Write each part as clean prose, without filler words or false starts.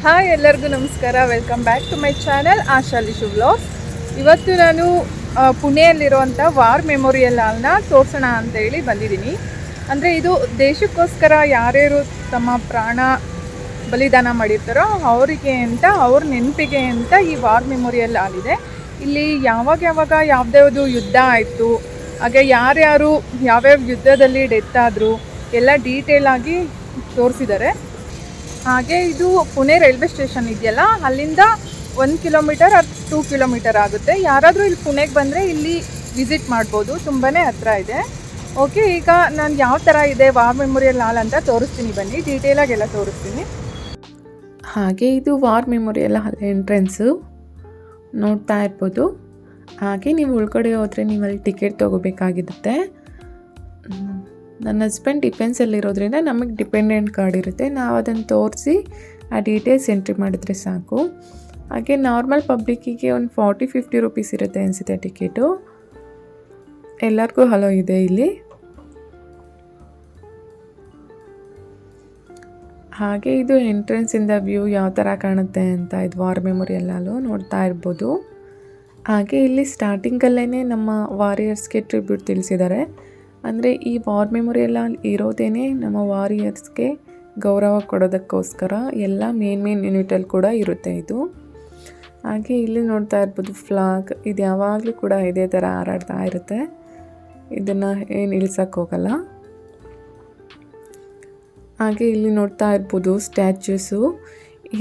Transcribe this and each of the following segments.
Hi ಎಲ್ಲರಿಗೂ ನಮಸ್ಕಾರ. Welcome back to my channel ಆಶಾಲಿಶು ವ್ಲಾಗ್ಸ್. ಇವತ್ತು ನಾನು ಪುಣೆಯಲ್ಲಿರುವಂಥ ವಾರ್ ಮೆಮೋರಿಯಲ್ ಹಾಲ್ನ ತೋರಿಸೋಣ ಅಂತೇಳಿ ಬಂದಿದ್ದೀನಿ. ಅಂದರೆ ಇದು ದೇಶಕ್ಕೋಸ್ಕರ ಯಾರ್ಯಾರು ತಮ್ಮ ಪ್ರಾಣ ಬಲಿದಾನ ಮಾಡಿರ್ತಾರೋ ಅವರಿಗೆ ಅಂತ, ಅವ್ರ ನೆನಪಿಗೆ ಅಂತ ಈ ವಾರ್ ಮೆಮೋರಿಯಲ್ ಹಾಲ್ ಇದೆ. ಇಲ್ಲಿ ಯಾವಾಗ ಯಾವುದ್ಯಾವುದು ಯುದ್ಧ ಆಯಿತು, ಹಾಗೆ ಯಾರ್ಯಾರು ಯಾವ್ಯಾವ ಯುದ್ಧದಲ್ಲಿ ಡೆತ್ ಆದರು ಎಲ್ಲ ಡೀಟೇಲ್ ಆಗಿ ತೋರಿಸಿದ್ದಾರೆ. ಹಾಗೆ ಇದು ಪುಣೆ ರೈಲ್ವೆ ಸ್ಟೇಷನ್ ಇದೆಯಲ್ಲ, ಅಲ್ಲಿಂದ 1 ಕಿಲೋಮೀಟರ್ ಅಥವಾ 2 ಕಿಲೋಮೀಟರ್ ಆಗುತ್ತೆ. ಯಾರಾದರೂ ಇಲ್ಲಿ ಪುಣೆಗೆ ಬಂದರೆ ಇಲ್ಲಿ ವಿಸಿಟ್ ಮಾಡ್ಬೋದು, ತುಂಬಾ ಹತ್ರ ಇದೆ. ಓಕೆ, ಈಗ ನಾನು ಯಾವ ಥರ ಇದೆ ವಾರ್ ಮೆಮೋರಿಯಲ್ ಹಾಲ್ ಅಂತ ತೋರಿಸ್ತೀನಿ, ಬನ್ನಿ ಡೀಟೇಲಾಗೆಲ್ಲ ತೋರಿಸ್ತೀನಿ. ಹಾಗೆ ಇದು ವಾರ್ ಮೆಮೋರಿಯಲ್ ಹಾಲ್ ಎಂಟ್ರೆನ್ಸು ನೋಡ್ತಾ ಇರ್ಬೋದು. ಹಾಗೆ ನೀವು ಒಳಗಡೆ ಹೋದರೆ ನೀವು ಅಲ್ಲಿ ಟಿಕೆಟ್ ತೊಗೋಬೇಕಾಗಿರುತ್ತೆ. ನನ್ನ ಹಸ್ಬೆಂಡ್ ಡಿಫೆನ್ಸಲ್ಲಿರೋದ್ರಿಂದ ನಮಗೆ ಡಿಪೆಂಡೆಂಟ್ ಕಾರ್ಡ್ ಇರುತ್ತೆ, ನಾವು ಅದನ್ನು ತೋರಿಸಿ ಆ ಡೀಟೇಲ್ಸ್ ಎಂಟ್ರಿ ಮಾಡಿದ್ರೆ ಸಾಕು. ಹಾಗೆ ನಾರ್ಮಲ್ ಪಬ್ಲಿಕ್ಕಿಗೆ ಒಂದು 40-50 ರೂಪೀಸ್ ಇರುತ್ತೆ ಅನಿಸುತ್ತೆ ಟಿಕೆಟು. ಎಲ್ಲರಿಗೂ ಹಲೋ ಇದೆ ಇಲ್ಲಿ. ಹಾಗೆ ಇದು ಎಂಟ್ರೆನ್ಸಿಂದ ವ್ಯೂ ಯಾವ ಥರ ಕಾಣುತ್ತೆ ಅಂತ ಇದು ವಾರ್ ಮೆಮೋರಿಯಲ್ ಹಾಲು ನೋಡ್ತಾ ಇರ್ಬೋದು. ಹಾಗೆ ಇಲ್ಲಿ ಸ್ಟಾರ್ಟಿಂಗಲ್ಲೇ ನಮ್ಮ ವಾರಿಯರ್ಸ್ಗೆ ಟ್ರಿಬ್ಯೂಟ್ ತಿಳಿಸಿದ್ದಾರೆ. ಅಂದರೆ ಈ ವಾರ್ ಮೆಮೋರಿಯಲ್ ಹಾಲ್ ಇರೋದೇನೆ ನಮ್ಮ ವಾರಿಯರ್ಸ್ಗೆ ಗೌರವ ಕೊಡೋದಕ್ಕೋಸ್ಕರ. ಎಲ್ಲ ಮೇನ್ ಯೂನಿಟಲ್ಲಿ ಕೂಡ ಇರುತ್ತೆ ಇದು. ಹಾಗೆ ಇಲ್ಲಿ ನೋಡ್ತಾ ಇರ್ಬೋದು ಫ್ಲಾಗ್, ಇದು ಯಾವಾಗಲೂ ಕೂಡ ಇದೇ ಥರ ಹಾರಾಡ್ತಾ ಇರುತ್ತೆ, ಇದನ್ನು ಏನು ಇಳಿಸೋಕ್ಕೋಗಲ್ಲ. ಹಾಗೆ ಇಲ್ಲಿ ನೋಡ್ತಾ ಇರ್ಬೋದು ಸ್ಟ್ಯಾಚ್ಯೂಸು,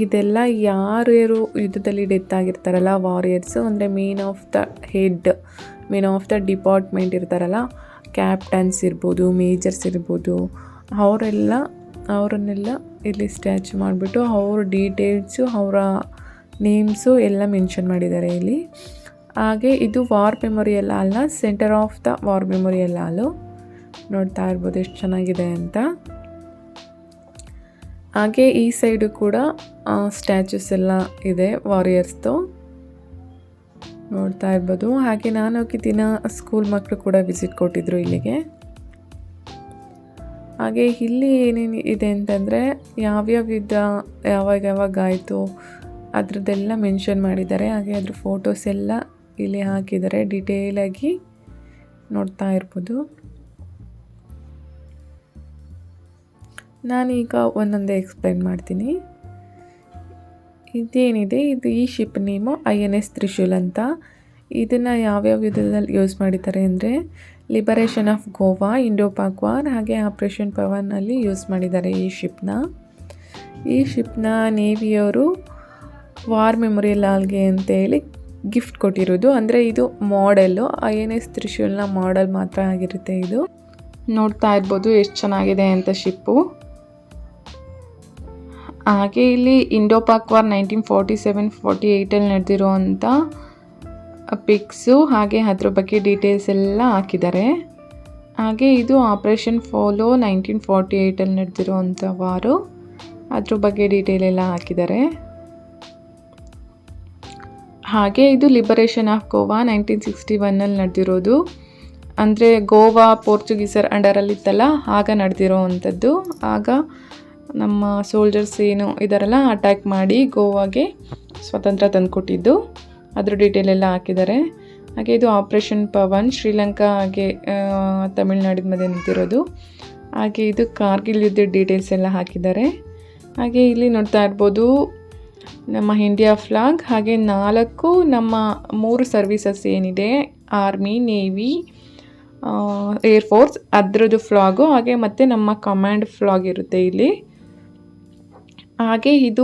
ಇದೆಲ್ಲ ಯಾರ್ಯಾರು ಯುದ್ಧದಲ್ಲಿ ಡೆತ್ ಆಗಿರ್ತಾರಲ್ಲ ವಾರಿಯರ್ಸು, ಅಂದರೆ ಮೇನ್ ಆಫ್ ದ ಡಿಪಾರ್ಟ್ಮೆಂಟ್ ಇರ್ತಾರಲ್ಲ, ಕ್ಯಾಪ್ಟನ್ಸ್ ಇರ್ಬೋದು, ಮೇಜರ್ಸ್ ಇರ್ಬೋದು, ಅವರನ್ನೆಲ್ಲ ಇಲ್ಲಿ ಸ್ಟ್ಯಾಚು ಮಾಡಿಬಿಟ್ಟು ಅವ್ರ ಡೀಟೇಲ್ಸು, ಅವರ ನೇಮ್ಸು ಎಲ್ಲ ಮೆನ್ಷನ್ ಮಾಡಿದ್ದಾರೆ ಇಲ್ಲಿ. ಹಾಗೆ ಇದು ವಾರ್ ಮೆಮೋರಿಯಲ್ ಹಾಲ್ನ centre of the war memorial hall ನೋಡ್ತಾ ಇರ್ಬೋದು ಎಷ್ಟು ಚೆನ್ನಾಗಿದೆ ಅಂತ. ಹಾಗೆ ಈ ಸೈಡು ಕೂಡ ಸ್ಟ್ಯಾಚ್ಯೂಸ್ ಎಲ್ಲ ಇದೆ ವಾರಿಯರ್ಸ್ದು ನೋಡ್ತಾ ಇರ್ಬೋದು. ಹಾಗೆ ನಾನು ಹೋಗಿದ್ದಿನ ಸ್ಕೂಲ್ ಮಕ್ಕಳು ಕೂಡ ವಿಸಿಟ್ ಕೊಟ್ಟಿದ್ರು ಇಲ್ಲಿಗೆ. ಹಾಗೆ ಇಲ್ಲಿ ಏನೇನು ಇದೆ ಅಂತಂದರೆ ಯಾವ್ಯಾವ ಯುದ್ಧ ಯಾವಾಗ ಆಯಿತು ಅದ್ರದ್ದೆಲ್ಲ ಮೆನ್ಷನ್ ಮಾಡಿದ್ದಾರೆ. ಹಾಗೆ ಅದ್ರ ಫೋಟೋಸ್ ಎಲ್ಲ ಇಲ್ಲಿ ಹಾಕಿದ್ದಾರೆ, ಡೀಟೇಲಾಗಿ ನೋಡ್ತಾ ಇರ್ಬೋದು. ನಾನೀಗ ಒಂದೊಂದೇ ಎಕ್ಸ್ಪ್ಲೈನ್ ಮಾಡ್ತೀನಿ. ಇದೇನಿದೆ, ಇದು ಈ ಶಿಪ್ ನೇಮು INS ತ್ರಿಶೂಲ್ ಅಂತ. ಇದನ್ನು ಯಾವ್ಯಾವ ಯುದ್ಧದಲ್ಲಿ ಯೂಸ್ ಮಾಡಿದ್ದಾರೆ ಅಂದರೆ liberation of Goa, Indo Pak war, ಹಾಗೆ ಆಪ್ರೇಷನ್ ಪವನ್ನಲ್ಲಿ ಯೂಸ್ ಮಾಡಿದ್ದಾರೆ ಈ ಶಿಪ್ನ ನೇವಿಯವರು ವಾರ್ ಮೆಮೋರಿಯಲ್ ಹಾಲ್ಗೆ ಅಂತೇಳಿ ಗಿಫ್ಟ್ ಕೊಟ್ಟಿರೋದು. ಅಂದರೆ ಇದು ಮಾಡೆಲ್ಲು, INS ತ್ರಿಶೂಲ್ನ ಮಾಡೆಲ್ ಮಾತ್ರ ಆಗಿರುತ್ತೆ ಇದು. ನೋಡ್ತಾ ಇರ್ಬೋದು ಎಷ್ಟು ಚೆನ್ನಾಗಿದೆ ಅಂತ ಶಿಪ್ಪು. ಹಾಗೆ ಇಲ್ಲಿ ಇಂಡೋ ಪಾಕ್ ವಾರ್ 1947-48 ನಡೆದಿರೋವಂಥ ಪಿಕ್ಸು, ಹಾಗೆ ಅದ್ರ ಬಗ್ಗೆ ಡೀಟೇಲ್ಸ್ ಎಲ್ಲ ಹಾಕಿದ್ದಾರೆ. ಹಾಗೆ ಇದು ಆಪ್ರೇಷನ್ ಫೋಲೋ 1948 ನಡೆದಿರೋವಂಥ ವಾರು, ಅದ್ರ ಬಗ್ಗೆ ಡೀಟೇಲ್ ಎಲ್ಲ ಹಾಕಿದ್ದಾರೆ. ಹಾಗೆ ಇದು ಲಿಬರೇಷನ್ ಆಫ್ ಗೋವಾ 1961 ನಡೆದಿರೋದು. ಅಂದರೆ ಗೋವಾ ಪೋರ್ಚುಗೀಸರ್ ಅಂಡರಲ್ಲಿತ್ತಲ್ಲ, ಆಗ ನಡೆದಿರೋವಂಥದ್ದು. ಆಗ ನಮ್ಮ ಸೋಲ್ಜರ್ಸ್ ಏನು ಇದರೆಲ್ಲ ಅಟ್ಯಾಕ್ ಮಾಡಿ ಗೋವಾಗೆ ಸ್ವಾತಂತ್ರ್ಯ ತಂದುಕೊಟ್ಟಿದ್ದು, ಅದ್ರ ಡೀಟೇಲ್ ಎಲ್ಲ ಹಾಕಿದ್ದಾರೆ. ಹಾಗೆ ಇದು ಆಪ್ರೇಷನ್ ಪವನ್ ಶ್ರೀಲಂಕಾ ಹಾಗೆ ತಮಿಳ್ನಾಡಿನ ಮಧ್ಯೆ ನಿಂತಿರೋದು. ಹಾಗೆ ಇದು ಕಾರ್ಗಿಲ್ ಯುದ್ಧದ ಡೀಟೇಲ್ಸ್ ಎಲ್ಲ ಹಾಕಿದ್ದಾರೆ. ಹಾಗೆ ಇಲ್ಲಿ ನೋಡ್ತಾ ಇರ್ಬೋದು ನಮ್ಮ ಇಂಡಿಯಾ ಫ್ಲಾಗ್, ಹಾಗೆ 4 ನಮ್ಮ 3 ಸರ್ವೀಸಸ್ ಏನಿದೆ, ಆರ್ಮಿ, ನೇವಿ, ಏರ್ಫೋರ್ಸ್, ಅದರದ್ದು ಫ್ಲಾಗು, ಹಾಗೆ ಮತ್ತು ನಮ್ಮ ಕಮಾಂಡ್ ಫ್ಲಾಗ್ ಇರುತ್ತೆ ಇಲ್ಲಿ. ಹಾಗೆ ಇದು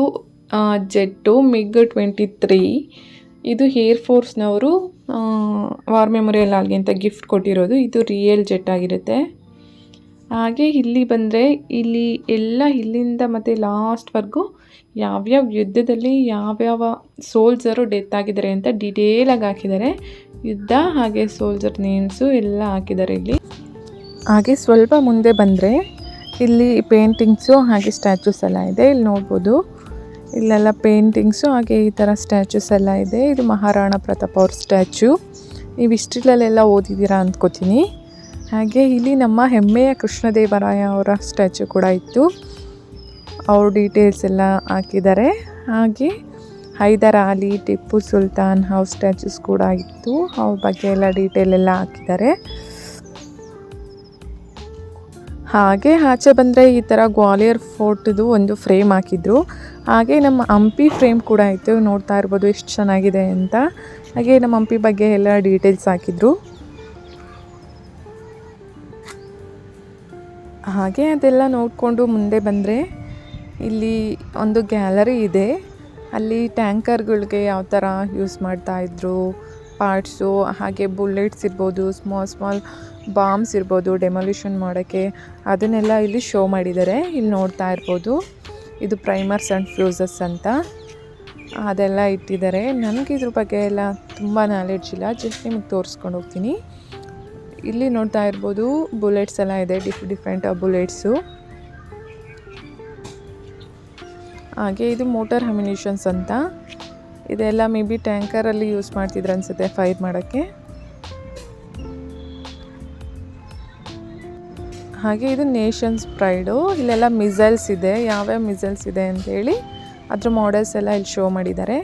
ಜೆಟ್ಟು MiG-23, ಇದು ಏರ್ಫೋರ್ಸ್ನವರು ವಾರ್ ಮೆಮೋರಿಯಲ್ ಹಾಲ್ಗೆ ಅಂತ ಗಿಫ್ಟ್ ಕೊಟ್ಟಿರೋದು. ಇದು ರಿಯಲ್ ಜೆಟ್ ಆಗಿರುತ್ತೆ. ಹಾಗೆ ಇಲ್ಲಿ ಬಂದರೆ ಇಲ್ಲಿ ಎಲ್ಲ ಇಲ್ಲಿಂದ ಮತ್ತು ಲಾಸ್ಟ್ವರೆಗೂ ಯಾವ್ಯಾವ ಯುದ್ಧದಲ್ಲಿ ಯಾವ್ಯಾವ ಸೋಲ್ಜರು ಡೆತ್ ಆಗಿದ್ದಾರೆ ಅಂತ ಡೀಟೇಲಾಗಿ ಹಾಕಿದ್ದಾರೆ. ಯುದ್ಧ ಹಾಗೆ ಸೋಲ್ಜರ್ ನೇಮ್ಸು ಎಲ್ಲ ಹಾಕಿದ್ದಾರೆ ಇಲ್ಲಿ. ಹಾಗೆ ಸ್ವಲ್ಪ ಮುಂದೆ ಬಂದರೆ ಇಲ್ಲಿ ಪೇಂಟಿಂಗ್ಸು ಹಾಗೆ ಸ್ಟ್ಯಾಚ್ಯೂಸ್ ಎಲ್ಲ ಇದೆ. ಇಲ್ಲಿ ನೋಡ್ಬೋದು ಇಲ್ಲೆಲ್ಲ ಪೇಂಟಿಂಗ್ಸು ಹಾಗೆ ಈ ಥರ ಸ್ಟ್ಯಾಚ್ಯೂಸ್ ಎಲ್ಲ ಇದೆ. ಇದು ಮಹಾರಾಣಾ ಪ್ರತಾಪ್ ಅವ್ರ ಸ್ಟ್ಯಾಚ್ಯೂ. ನೀವು ಹಿಸ್ಟ್ರಿಲಲ್ಲೆಲ್ಲ ಓದಿದ್ದೀರಾ ಅಂದ್ಕೋತೀನಿ. ಹಾಗೆ ಇಲ್ಲಿ ನಮ್ಮ ಹೆಮ್ಮೆಯ ಕೃಷ್ಣದೇವರಾಯ ಅವರ ಸ್ಟ್ಯಾಚ್ಯೂ ಕೂಡ ಇತ್ತು. ಅವ್ರ ಡೀಟೇಲ್ಸ್ ಎಲ್ಲ ಹಾಕಿದ್ದಾರೆ. ಹಾಗೆ ಹೈದರ್ ಅಲಿ, ಟಿಪ್ಪು ಸುಲ್ತಾನ್ ಹೌಸ್ ಸ್ಟ್ಯಾಚ್ಯೂಸ್ ಕೂಡ ಇತ್ತು. ಅವ್ರ ಬಗ್ಗೆ ಎಲ್ಲ ಡೀಟೇಲ್ ಎಲ್ಲ ಹಾಕಿದ್ದಾರೆ. ಹಾಗೆ ಆಚೆ ಬಂದರೆ ಈ ಥರ ಗ್ವಾಲಿಯರ್ ಫೋರ್ಟ್ದು ಒಂದು ಫ್ರೇಮ್ ಹಾಕಿದ್ರು. ಹಾಗೆ ನಮ್ಮ ಹಂಪಿ ಫ್ರೇಮ್ ಕೂಡ ಇತ್ತು. ನೋಡ್ತಾ ಇರ್ಬೋದು ಎಷ್ಟು ಚೆನ್ನಾಗಿದೆ ಅಂತ. ಹಾಗೆ ನಮ್ಮ ಹಂಪಿ ಬಗ್ಗೆ ಎಲ್ಲ ಡೀಟೇಲ್ಸ್ ಹಾಕಿದ್ರು. ಹಾಗೆ ಅದೆಲ್ಲ ನೋಡಿಕೊಂಡು ಮುಂದೆ ಬಂದರೆ ಇಲ್ಲಿ ಒಂದು ಗ್ಯಾಲರಿ ಇದೆ. ಅಲ್ಲಿ ಟ್ಯಾಂಕರ್ಗಳಿಗೆ ಯಾವ ಥರ ಯೂಸ್ ಮಾಡ್ತಾಯಿದ್ರು ಪಾರ್ಟ್ಸು, ಹಾಗೆ ಬುಲೆಟ್ಸ್ ಇರ್ಬೋದು, ಸ್ಮಾಲ್ ಬಾಂಬ್ಸ್ ಇರ್ಬೋದು ಡೆಮೊಲಿಷನ್ ಮಾಡೋಕ್ಕೆ, ಅದನ್ನೆಲ್ಲ ಇಲ್ಲಿ ಶೋ ಮಾಡಿದ್ದಾರೆ. ಇಲ್ಲಿ ನೋಡ್ತಾ ಇರ್ಬೋದು ಇದು ಪ್ರೈಮರ್ಸ್ ಆ್ಯಂಡ್ ಫ್ಯೂಸಸ್ ಅಂತ ಅದೆಲ್ಲ ಇಟ್ಟಿದ್ದಾರೆ. ನನಗೆ ಇದ್ರ ಬಗ್ಗೆ ಎಲ್ಲ ತುಂಬ ನಾಲೆಡ್ಜ್ ಇಲ್ಲ, ಜಸ್ಟ್ ನಿಮಗೆ ತೋರಿಸ್ಕೊಂಡು ಹೋಗ್ತೀನಿ. ಇಲ್ಲಿ ನೋಡ್ತಾ ಇರ್ಬೋದು ಬುಲೆಟ್ಸ್ ಎಲ್ಲ ಇದೆ, ಡಿಫ್ರೆಂಟ್ ಬುಲೆಟ್ಸು. ಹಾಗೆ ಇದು ಮೋಟರ್ ಅಮ್ಯುನಿಷನ್ಸ್ ಅಂತ, ಇದೆಲ್ಲ ಮೇ ಬಿ ಟ್ಯಾಂಕರಲ್ಲಿ ಯೂಸ್ ಮಾಡ್ತಿದ್ರು ಅನಿಸುತ್ತೆ ಫೈರ್ ಮಾಡೋಕ್ಕೆ. ಹಾಗೆ ಇದು ನೇಷನ್ಸ್ ಪ್ರೈಡು. ಇಲ್ಲೆಲ್ಲ ಮಿಸೈಲ್ಸ್ ಇದೆ, ಯಾವ್ಯಾವ ಮಿಸೈಲ್ಸ್ ಇದೆ ಅಂತೇಳಿ ಅದ್ರ ಮಾಡೆಲ್ಸ್ ಎಲ್ಲ ಇಲ್ಲಿ ಶೋ ಮಾಡಿದ್ದಾರೆ.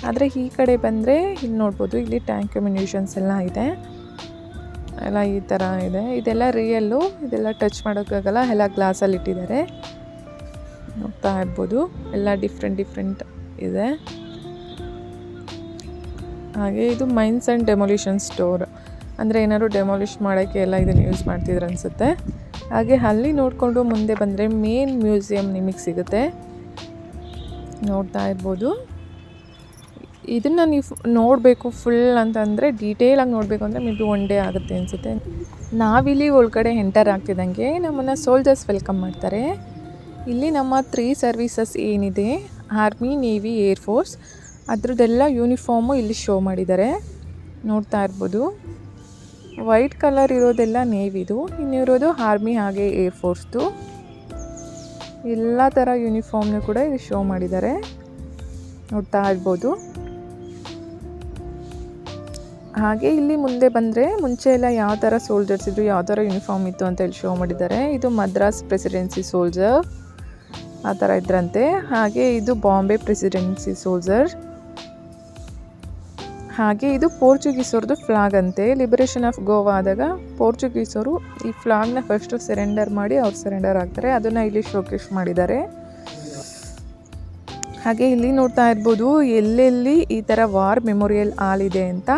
ಆದರೆ ಈ ಕಡೆ ಬಂದರೆ ಇಲ್ಲಿ ನೋಡ್ಬೋದು, ಇಲ್ಲಿ ಟ್ಯಾಂಕ್ ಅಮ್ಯುನಿಷನ್ಸ್ ಎಲ್ಲ ಇದೆ, ಎಲ್ಲ ಈ ಥರ ಇದೆ. ಇದೆಲ್ಲ ರಿಯಲ್ಲು, ಇದೆಲ್ಲ ಟಚ್ ಮಾಡೋಕ್ಕಾಗಲ್ಲ, ಎಲ್ಲ ಗ್ಲಾಸಲ್ಲಿ ಇಟ್ಟಿದ್ದಾರೆ. ನೋಡ್ತಾ ಇರ್ಬೋದು ಎಲ್ಲ ಡಿಫ್ರೆಂಟ್ ಇದೆ. ಹಾಗೆ ಇದು ಮೈನ್ಸ್ ಆ್ಯಂಡ್ ಡೆಮೊಲಿಷನ್ ಸ್ಟೋರ್, ಅಂದರೆ ಏನಾದ್ರು ಡೆಮೊಲಿಷ್ ಮಾಡೋಕ್ಕೆ ಎಲ್ಲ ಇದನ್ನು ಯೂಸ್ ಮಾಡ್ತಿದ್ರು ಅನಿಸುತ್ತೆ. ಹಾಗೆ ಅಲ್ಲಿ ನೋಡಿಕೊಂಡು ಮುಂದೆ ಬಂದರೆ ಮೇನ್ ಮ್ಯೂಸಿಯಂ ನಿಮಗೆ ಸಿಗುತ್ತೆ, ನೋಡ್ತಾ ಇರ್ಬೋದು. ಇದನ್ನು ನೀವು ನೋಡಬೇಕು ಫುಲ್ ಅಂತಂದರೆ, ಡೀಟೇಲಾಗಿ ನೋಡಬೇಕು ಅಂದರೆ ಮೇ ಬಿ ಒನ್ ಡೇ ಆಗುತ್ತೆ ಅನಿಸುತ್ತೆ. ನಾವಿಲ್ಲಿ ಒಳಗಡೆ ಎಂಟರ್ ಆಗ್ತಿದ್ದಂಗೆ ನಮ್ಮನ್ನು ಸೋಲ್ಜರ್ಸ್ ವೆಲ್ಕಮ್ ಮಾಡ್ತಾರೆ. ಇಲ್ಲಿ ನಮ್ಮ 3 ಸರ್ವೀಸಸ್ ಏನಿದೆ, ಆರ್ಮಿ, ನೇವಿ, ಏರ್ಫೋರ್ಸ್, ಅದ್ರದ್ದೆಲ್ಲ ಯೂನಿಫಾರ್ಮು ಇಲ್ಲಿ ಶೋ ಮಾಡಿದ್ದಾರೆ. ನೋಡ್ತಾ ಇರ್ಬೋದು ವೈಟ್ ಕಲರ್ ಇರೋದೆಲ್ಲ ನೇವಿದು, ಇನ್ನಿರೋದು ಆರ್ಮಿ ಹಾಗೆ ಏರ್ಫೋರ್ಸ್ದು. ಎಲ್ಲ ಥರ ಯೂನಿಫಾರ್ಮ್ನು ಕೂಡ ಇಲ್ಲಿ ಶೋ ಮಾಡಿದ್ದಾರೆ, ನೋಡ್ತಾ ಇರ್ಬೋದು. ಹಾಗೆ ಇಲ್ಲಿ ಮುಂದೆ ಬಂದರೆ ಮುಂಚೆ ಎಲ್ಲ ಯಾವ ಥರ ಸೋಲ್ಜರ್ಸ್ ಇದ್ರು, ಯಾವ ಥರ ಯೂನಿಫಾರ್ಮ್ ಇತ್ತು ಅಂತ ಹೇಳಿ ಶೋ ಮಾಡಿದ್ದಾರೆ. ಇದು ಮದ್ರಾಸ್ ಪ್ರೆಸಿಡೆನ್ಸಿ ಸೋಲ್ಜರ್ ಆ ಥರ ಇದ್ರಂತೆ. ಹಾಗೆ ಇದು ಬಾಂಬೆ ಪ್ರೆಸಿಡೆನ್ಸಿ ಸೋಲ್ಜರ್. ಹಾಗೆ ಇದು ಪೋರ್ಚುಗೀಸವ್ರದ್ದು ಫ್ಲಾಗ್ ಅಂತೆ. ಲಿಬರೇಷನ್ ಆಫ್ ಗೋವಾ ಆದಾಗ ಪೋರ್ಚುಗೀಸರು ಈ ಫ್ಲಾಗ್ನ ಫಸ್ಟು ಸರೆಂಡರ್ ಮಾಡಿ ಅವ್ರು ಸರೆಂಡರ್ ಆಗ್ತಾರೆ, ಅದನ್ನು ಇಲ್ಲಿ ಶೋಕೇಸ್ ಮಾಡಿದ್ದಾರೆ. ಹಾಗೆ ಇಲ್ಲಿ ನೋಡ್ತಾ ಇರ್ಬೋದು ಎಲ್ಲೆಲ್ಲಿ ಈ ಥರ ವಾರ್ ಮೆಮೋರಿಯಲ್ ಹಾಲ್ ಇದೆ ಅಂತ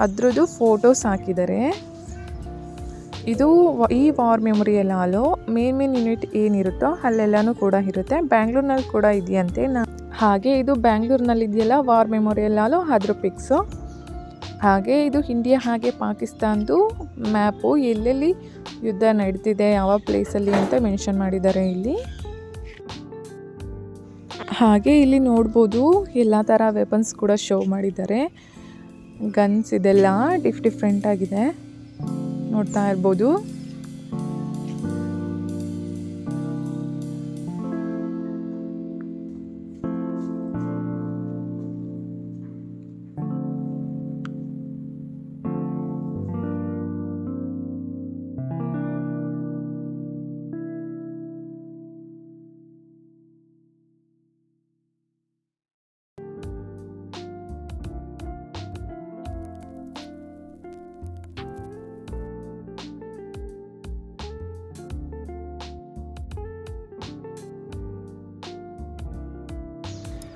ಅದ್ರದ್ದು ಫೋಟೋಸ್ ಹಾಕಿದ್ದಾರೆ. ಇದು ಈ ವಾರ್ ಮೆಮೋರಿಯಲ್ ಹಾಲು ಮೇನ್ ಯೂನಿಟ್ ಏನಿರುತ್ತೋ ಅಲ್ಲೆಲ್ಲನೂ ಕೂಡ ಇರುತ್ತೆ. ಬ್ಯಾಂಗ್ಳೂರ್ನಲ್ಲಿ ಕೂಡ ಇದೆಯಂತೆ. ಹಾಗೆ ಇದು ಬ್ಯಾಂಗ್ಳೂರ್ನಲ್ಲಿ ಇದೆಯಲ್ಲ ವಾರ್ ಮೆಮೋರಿಯಲ್ ಹಾಲು, ಅದ್ರ ಪಿಕ್ಸು. ಹಾಗೆ ಇದು ಇಂಡಿಯಾ ಹಾಗೆ ಪಾಕಿಸ್ತಾನದ್ದು ಮ್ಯಾಪು, ಎಲ್ಲೆಲ್ಲಿ ಯುದ್ಧ ನಡೀತಿದೆ ಯಾವ ಪ್ಲೇಸಲ್ಲಿ ಅಂತ ಮೆನ್ಷನ್ ಮಾಡಿದ್ದಾರೆ ಇಲ್ಲಿ. ಹಾಗೆ ಇಲ್ಲಿ ನೋಡ್ಬೋದು ಎಲ್ಲ ಥರ ವೆಪನ್ಸ್ ಕೂಡ ಶೋ ಮಾಡಿದ್ದಾರೆ. ಗನ್ಸ್ ಇದೆಲ್ಲ ಡಿಫ್ರೆಂಟ್ ಆಗಿದೆ, ನೋಡ್ತಾ ಇರ್ಬೋದು.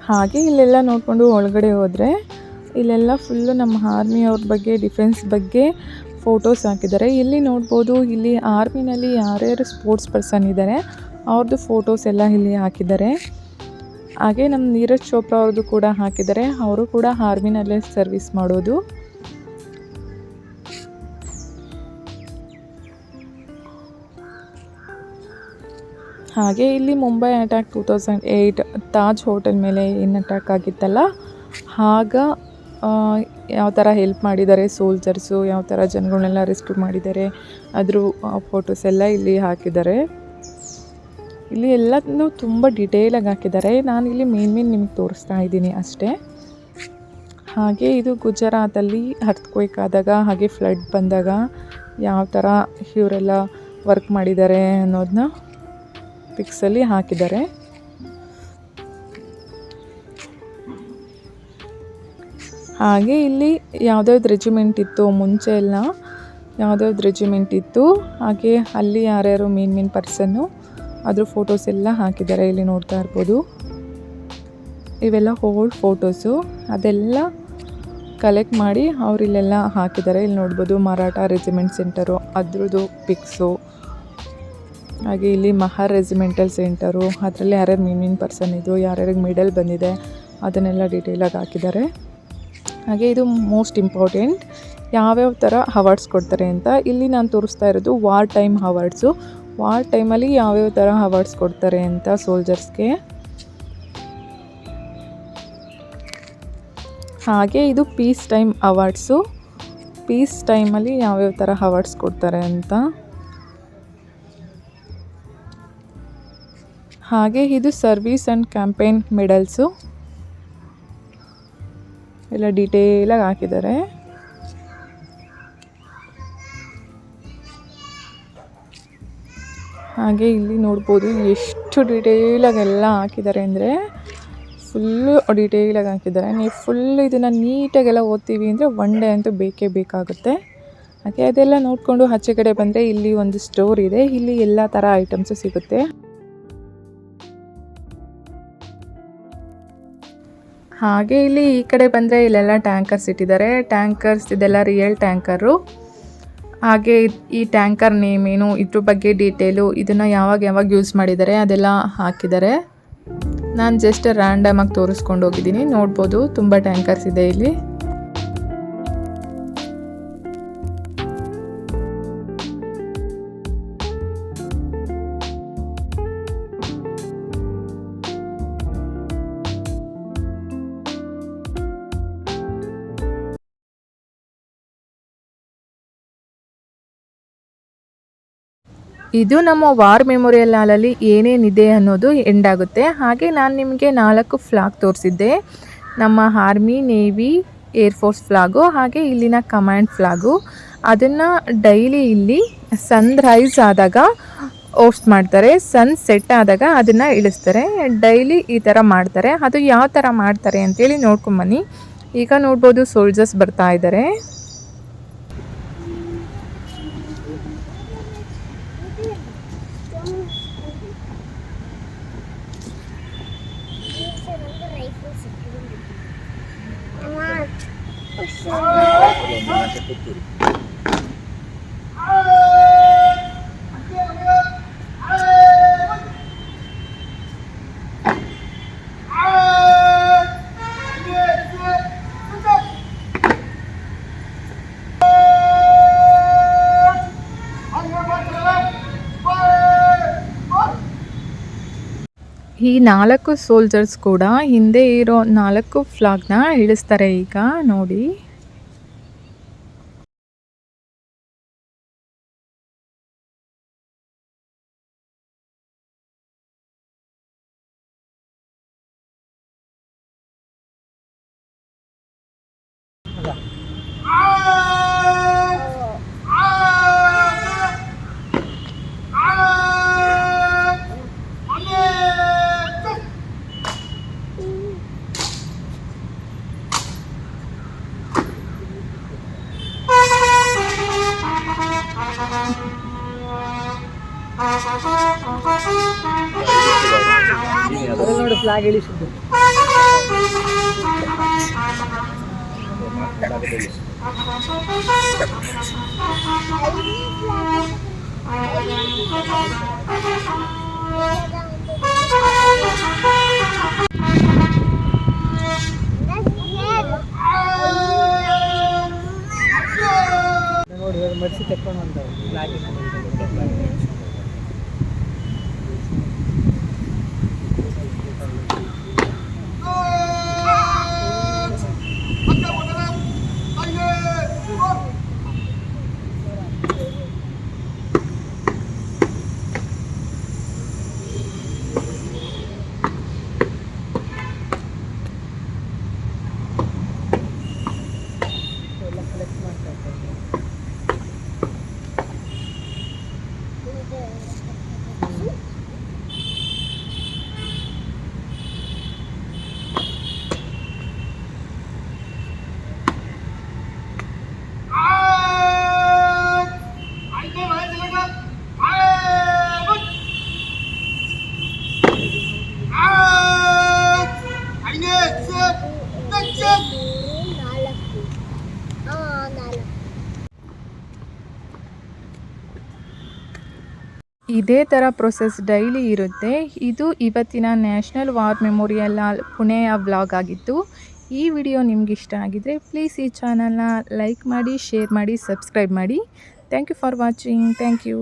ಹಾಗೆ ಇಲ್ಲೆಲ್ಲ ನೋಡಿಕೊಂಡು ಒಳಗಡೆ ಹೋದರೆ ಇಲ್ಲೆಲ್ಲ ಫುಲ್ಲು ನಮ್ಮ ಆರ್ಮಿಯವ್ರ ಬಗ್ಗೆ, ಡಿಫೆನ್ಸ್ ಬಗ್ಗೆ ಫೋಟೋಸ್ ಹಾಕಿದ್ದಾರೆ. ಇಲ್ಲಿ ನೋಡ್ಬೋದು ಇಲ್ಲಿ ಆರ್ಮಿನಲ್ಲಿ ಯಾರ್ಯಾರು ಸ್ಪೋರ್ಟ್ಸ್ ಪರ್ಸನ್ ಇದ್ದಾರೆ ಅವ್ರದ್ದು ಫೋಟೋಸ್ ಎಲ್ಲ ಇಲ್ಲಿ ಹಾಕಿದ್ದಾರೆ. ಹಾಗೆ ನಮ್ಮ ನೀರಜ್ ಚೋಪ್ರಾ ಅವ್ರದ್ದು ಕೂಡ ಹಾಕಿದ್ದಾರೆ, ಅವರು ಕೂಡ ಆರ್ಮಿನಲ್ಲೇ ಸರ್ವಿಸ್ ಮಾಡೋದು. ಹಾಗೆ ಇಲ್ಲಿ ಮುಂಬೈ ಅಟ್ಯಾಕ್ 2008 ತಾಜ್ ಹೋಟೆಲ್ ಮೇಲೆ ಏನು ಅಟ್ಯಾಕ್ ಆಗಿತ್ತಲ್ಲ, ಆಗ ಯಾವ ಥರ ಹೆಲ್ಪ್ ಮಾಡಿದ್ದಾರೆ ಸೋಲ್ಜರ್ಸು, ಯಾವ ಥರ ಜನಗಳನ್ನೆಲ್ಲ ರೆಸ್ಕ್ಯೂ ಮಾಡಿದ್ದಾರೆ ಅದ್ರ ಫೋಟೋಸ್ ಎಲ್ಲ ಇಲ್ಲಿ ಹಾಕಿದ್ದಾರೆ. ಇಲ್ಲಿ ಎಲ್ಲನೂ ತುಂಬ ಡಿಟೇಲಾಗಿ ಹಾಕಿದ್ದಾರೆ. ನಾನಿಲ್ಲಿ ಮೇನ್ ನಿಮಗೆ ತೋರಿಸ್ತಾ ಇದ್ದೀನಿ ಅಷ್ಟೇ. ಹಾಗೆ ಇದು ಗುಜರಾತಲ್ಲಿ ಅರ್ಥಕ್ವೇಕ್ ಆದಾಗ ಹಾಗೆ ಫ್ಲಡ್ ಬಂದಾಗ ಯಾವ ಥರ ಇವರೆಲ್ಲ ವರ್ಕ್ ಮಾಡಿದ್ದಾರೆ ಅನ್ನೋದನ್ನ ಪಿಕ್ಸಲ್ಲಿ ಹಾಕಿದ್ದಾರೆ. ಹಾಗೆ ಇಲ್ಲಿ ಯಾವುದ್ಯಾವ್ದು ರೆಜಿಮೆಂಟ್ ಇತ್ತು ಮುಂಚೆ ಎಲ್ಲ ಯಾವುದ್ಯಾವ್ದು ರೆಜಿಮೆಂಟ್ ಇತ್ತು, ಹಾಗೆ ಅಲ್ಲಿ ಯಾರ್ಯಾರು ಮೇನ್ ಪರ್ಸನ್ನು ಅದ್ರ ಫೋಟೋಸ್ ಎಲ್ಲ ಹಾಕಿದ್ದಾರೆ. ಇಲ್ಲಿ ನೋಡ್ತಾ ಇರ್ಬೋದು, ಇವೆಲ್ಲ ಓಲ್ಡ್ ಫೋಟೋಸು, ಅದೆಲ್ಲ ಕಲೆಕ್ಟ್ ಮಾಡಿ ಅವರಿಲ್ಲೆಲ್ಲ ಹಾಕಿದ್ದಾರೆ. ಇಲ್ಲಿ ನೋಡ್ಬೋದು ಮರಾಠ ರೆಜಿಮೆಂಟ್ ಸೆಂಟರು ಅದ್ರದ್ದು ಪಿಕ್ಸು, ಹಾಗೆ ಇಲ್ಲಿ ಮಹಾರ್ ರೆಜಿಮೆಂಟಲ್ ಸೆಂಟರು, ಅದರಲ್ಲಿ ಯಾರ್ಯಾರು ಮೇನ್ ಪರ್ಸನ್ ಇದ್ದು, ಯಾರ್ಯಾರಿಗೆ ಮೆಡಲ್ ಬಂದಿದೆ ಅದನ್ನೆಲ್ಲ ಡೀಟೇಲಾಗಿ ಹಾಕಿದ್ದಾರೆ. ಹಾಗೆ ಇದು ಮೋಸ್ಟ್ ಇಂಪಾರ್ಟೆಂಟ್, ಯಾವ್ಯಾವ ಥರ ಅವಾರ್ಡ್ಸ್ ಕೊಡ್ತಾರೆ ಅಂತ. ಇಲ್ಲಿ ನಾನು ತೋರಿಸ್ತಾ ಇರೋದು ವಾರ್ ಟೈಮ್ ಅವಾರ್ಡ್ಸು. ವಾರ್ ಟೈಮಲ್ಲಿ ಯಾವ್ಯಾವ ಥರ ಅವಾರ್ಡ್ಸ್ ಕೊಡ್ತಾರೆ ಅಂತ ಸೋಲ್ಜರ್ಸ್ಗೆ. ಹಾಗೆ ಇದು ಪೀಸ್ ಟೈಮ್ ಅವಾರ್ಡ್ಸು, ಪೀಸ್ ಟೈಮಲ್ಲಿ ಯಾವ್ಯಾವ ಥರ ಅವಾರ್ಡ್ಸ್ ಕೊಡ್ತಾರೆ ಅಂತ. ಹಾಗೆ ಇದು ಸರ್ವೀಸ್ ಆ್ಯಂಡ್ ಕ್ಯಾಂಪೇನ್ ಮೆಡಲ್ಸು ಎಲ್ಲ ಡೀಟೇಲಾಗಿ ಹಾಕಿದ್ದಾರೆ. ಹಾಗೆ ಇಲ್ಲಿ ನೋಡ್ಬೋದು ಎಷ್ಟು ಡೀಟೇಲಾಗಿ ಎಲ್ಲ ಹಾಕಿದ್ದಾರೆ ಅಂದರೆ ಫುಲ್ಲು ಡೀಟೇಲಾಗಿ ಹಾಕಿದ್ದಾರೆ. ನೀವು ಫುಲ್ ಇದನ್ನು ನೀಟಾಗೆಲ್ಲ ಓದ್ತೀವಿ ಅಂದರೆ ಒನ್ ಡೇ ಅಂತೂ ಬೇಕೇ ಬೇಕಾಗುತ್ತೆ. ಹಾಗೆ ಅದೆಲ್ಲ ನೋಡಿಕೊಂಡು ಆಚೆ ಕಡೆ ಬಂದರೆ ಇಲ್ಲಿ ಒಂದು ಸ್ಟೋರ್ ಇದೆ, ಇಲ್ಲಿ ಎಲ್ಲ ಥರ ಐಟಮ್ಸು ಸಿಗುತ್ತೆ. ಹಾಗೆ ಇಲ್ಲಿ ಈ ಕಡೆ ಬಂದರೆ ಇಲ್ಲೆಲ್ಲ ಟ್ಯಾಂಕರ್ಸ್ ಇಟ್ಟಿದ್ದಾರೆ. ಟ್ಯಾಂಕರ್ಸ್ ಇದೆಲ್ಲ ರಿಯಲ್ ಟ್ಯಾಂಕರು. ಹಾಗೆ ಈ ಟ್ಯಾಂಕರ್ ನೇಮ್ ಏನು, ಇದ್ರ ಬಗ್ಗೆ ಡೀಟೇಲು, ಇದನ್ನು ಯಾವಾಗ ಯೂಸ್ ಮಾಡಿದ್ದಾರೆ ಅದೆಲ್ಲ ಹಾಕಿದ್ದಾರೆ. ನಾನು ಜಸ್ಟ್ ರ್ಯಾಂಡಮಾಗಿ ತೋರಿಸ್ಕೊಂಡು ಹೋಗಿದ್ದೀನಿ. ನೋಡ್ಬೋದು ತುಂಬ ಟ್ಯಾಂಕರ್ಸ್ ಇದೆ ಇಲ್ಲಿ. ಇದು ನಮ್ಮ ವಾರ್ ಮೆಮೋರಿಯಲ್ ಹಾಲಲ್ಲಿ ಏನೇನಿದೆ ಅನ್ನೋದು ಎಂಡ್ ಆಗುತ್ತೆ. ಹಾಗೆ ನಾನು ನಿಮಗೆ 4 ಫ್ಲಾಗ್ ತೋರಿಸಿದ್ದೆ, ನಮ್ಮ ಆರ್ಮಿ, ನೇವಿ, ಏರ್ಫೋರ್ಸ್ ಫ್ಲಾಗು, ಹಾಗೆ ಇಲ್ಲಿನ ಕಮಾಂಡ್ ಫ್ಲಾಗು. ಅದನ್ನು ಡೈಲಿ ಇಲ್ಲಿ ಸನ್ರೈಸ್ ಆದಾಗ ಹೋಸ್ಟ್ ಮಾಡ್ತಾರೆ, ಸನ್ ಸೆಟ್ ಆದಾಗ ಅದನ್ನು ಇಳಿಸ್ತಾರೆ. ಡೈಲಿ ಈ ಥರ ಮಾಡ್ತಾರೆ. ಅದು ಯಾವ ಥರ ಮಾಡ್ತಾರೆ ಅಂತೇಳಿ ನೋಡ್ಕೊಂಬನ್ನಿ. ಈಗ ನೋಡ್ಬೋದು ಸೋಲ್ಜರ್ಸ್ ಬರ್ತಾ ಇದ್ದಾರೆ. ಈ 4 ಸೋಲ್ಜರ್ಸ್ ಕೂಡ ಹಿಂದೆ ಇರೋ 4 ಫ್ಲಾಗ್ನ ಇಳಿಸ್ತಾರೆ. ಈಗ ನೋಡಿ, ನೋಡಿ ಫ್ಲಾಗ್ ಇಳಿಸಿದ್ದು. ನೋಡಿ ಮಡಿಸಿ ತೆಕ್ಕೊಂಡು ಬಂದವು ಫ್ಲಾಗ್. ಇದೇ ಥರ ಪ್ರೊಸೆಸ್ ಡೈಲಿ ಇರುತ್ತೆ. ಇದು ಇವತ್ತಿನ ನ್ಯಾಷನಲ್ ವಾರ್ ಮೆಮೋರಿಯಲ್ ಹಾಲ್ ಪುಣೆಯ ವ್ಲಾಗ್ ಆಗಿತ್ತು. ಈ ವಿಡಿಯೋ ನಿಮ್ಗೆ ಇಷ್ಟ ಆಗಿದ್ರೆ ಪ್ಲೀಸ್ ಈ ಚಾನಲ್ನ ಲೈಕ್ ಮಾಡಿ, ಶೇರ್ ಮಾಡಿ, ಸಬ್ಸ್ಕ್ರೈಬ್ ಮಾಡಿ. Thank you for watching. Thank you.